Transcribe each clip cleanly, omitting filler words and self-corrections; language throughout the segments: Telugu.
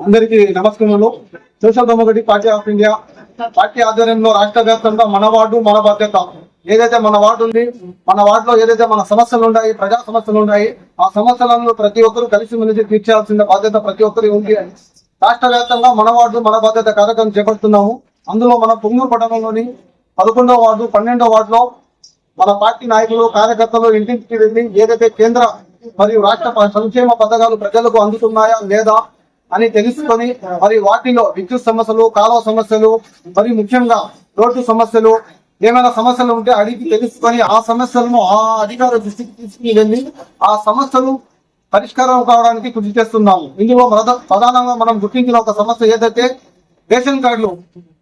అందరికీ నమస్కారాలు. Social democratic party of India party ఆధ్వర్యంలో రాష్ట్ర వ్యాప్తంగా మన వార్డు మన బాధ్యత ఏదైతే మన వార్డు ఉంది, మన వార్డులో ఏదైతే మన సమస్యలు ఉన్నాయి, ప్రజా సమస్యలు ఉన్నాయి, ఆ సమస్యలను ప్రతి ఒక్కరు కలిసిమెలిసి తీర్చాల్సిన బాధ్యత ప్రతి ఒక్కరి ఉంది. రాష్ట్ర వ్యాప్తంగా మన వార్డు మన బాధ్యత కార్యక్రమం చేపడుతున్నాము. అందులో మన పొంగూరు పట్టణంలోని 11వ వార్డు 12వ వార్డులో మన పార్టీ నాయకులు కార్యకర్తలు ఇంటింటికి వెళ్ళి ఏదైతే కేంద్ర మరియు రాష్ట్ర సంక్షేమ పథకాలు ప్రజలకు అందుతున్నాయా లేదా అని తెలుసుకొని మరి వాటిలో విద్యుత్ సమస్యలు, కాలువ సమస్యలు, మరి ముఖ్యంగా రోడ్డు సమస్యలు, ఏమైనా సమస్యలు ఉంటే అడిగి తెలుసుకొని ఆ సమస్యలను ఆ అధికారుల దృష్టికి తీసుకుని వెళ్ళి ఆ సమస్యలు పరిష్కారం కావడానికి కృషి చేస్తున్నాము. ఇందులో ప్రధానంగా మనం గుర్తించిన ఒక సమస్య ఏదైతే రేషన్ కార్డులు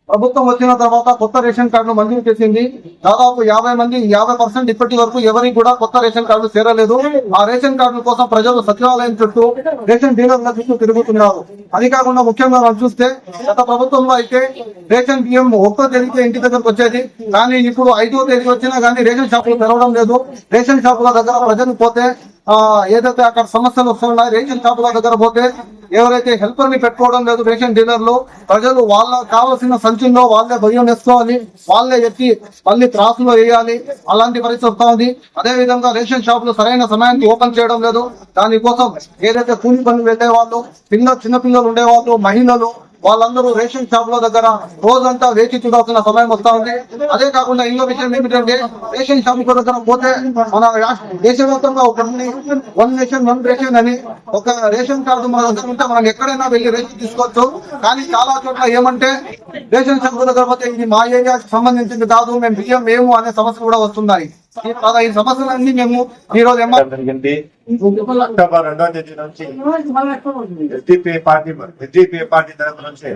ప్రభుత్వం వచ్చిన తర్వాత కొత్త రేషన్ కార్డులు మంజూరు చేసింది. దాదాపు 50% ఇప్పటి వరకు ఎవరికి కూడా కొత్త రేషన్ కార్డులు చేరలేదు. ఆ రేషన్ కార్డుల కోసం ప్రజలు సచివాలయం చుట్టూ రేషన్ డీలర్ల చుట్టూ తిరుగుతున్నారు. అది కాకుండా ముఖ్యంగా మనం చూస్తే గత ప్రభుత్వంలో అయితే రేషన్ బియ్యం 1వ తేదీకి ఇంటి దగ్గరకు వచ్చేది. కానీ ఇప్పుడు 5వ తేదీ వచ్చినా కానీ రేషన్ షాపులు తెరవడం లేదు. రేషన్ షాపుల దగ్గర ప్రజలు పోతే ఏదైతే అక్కడ సమస్యలు వస్తున్నాయి, రేషన్ షాపుల దగ్గర పోతే ఎవరైతే హెల్పర్ ని పెట్టుకోవడం లేదు రేషన్ డీలర్లు, ప్రజలు వాళ్ళ కావాల్సిన సంచుల్లో వాళ్ళే బియ్యం వేసుకోవాలి, వాళ్ళే ఎత్తి మళ్ళీ త్రాసులో వేయాలి. అలాంటి పరిస్థితి వస్తా ఉంది. అదే విధంగా రేషన్ షాపులు సరైన సమయానికి ఓపెన్ చేయడం లేదు. దానికోసం ఏదైతే కూలి పనులు వెళ్లే వాళ్ళు, చిన్నపిల్లలు ఉండేవాళ్ళు, మహిళలు, వాళ్ళందరూ రేషన్ షాపుల దగ్గర రోజంతా వేచి చూడాల్సిన సమయం వస్తా ఉంది. అదే కాకుండా ఇంకో విషయం ఏమిటంటే రేషన్ షాపు దగ్గర పోతే మన దేశవ్యాప్తంగా వన్ నేషన్ వన్ రేషన్ అని ఒక రేషన్ కార్డు మన దగ్గర ఉంటే మనం ఎక్కడైనా వెళ్ళి రేషన్ తీసుకోవచ్చు. కానీ చాలా చోట్ల ఏమంటే రేషన్ షాపు దగ్గర పోతే ఇది మా ఏరియాకి సంబంధించింది కాదు, మేము బియ్యం మేము అనే సమస్యలు కూడా వస్తున్నాయి. ఈ సమస్యలన్నీ మేము ఈ రోజు జరిగింది. అక్టోబర్ 2వ తేదీ నుంచి ఎస్డిపిఐ పార్టీ తరఫు నుంచి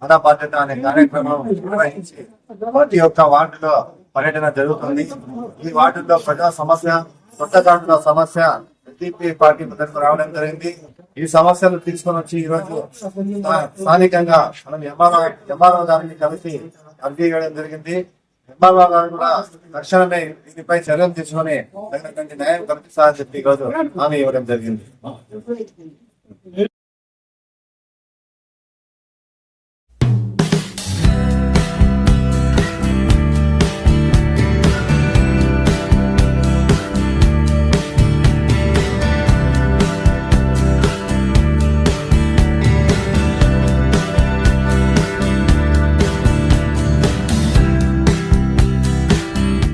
మన బాధ్యత అనే కార్యక్రమం నిర్వహించి ప్రతి ఒక్క వార్డులో పర్యటన జరుగుతుంది. ఈ వార్డులో ప్రజా సమస్య, కొత్త కార్డుల సమస్య ఎస్డిపిఐ పార్టీ తరఫు రావడం జరిగింది. ఈ సమస్యలు తీసుకొని వచ్చి ఈ రోజు స్థానికంగా మనం ఎంఆర్ఓ గారిని కలిసి అర్జీ ఇవ్వడం జరిగింది. ఎంఆర్ఓ గారు కూడా తక్షణమే దీనిపై చర్యలు తీసుకుని తగినటువంటి న్యాయం కల్పిస్తారని చెప్పి ఈరోజు హామీ ఇవ్వడం జరిగింది.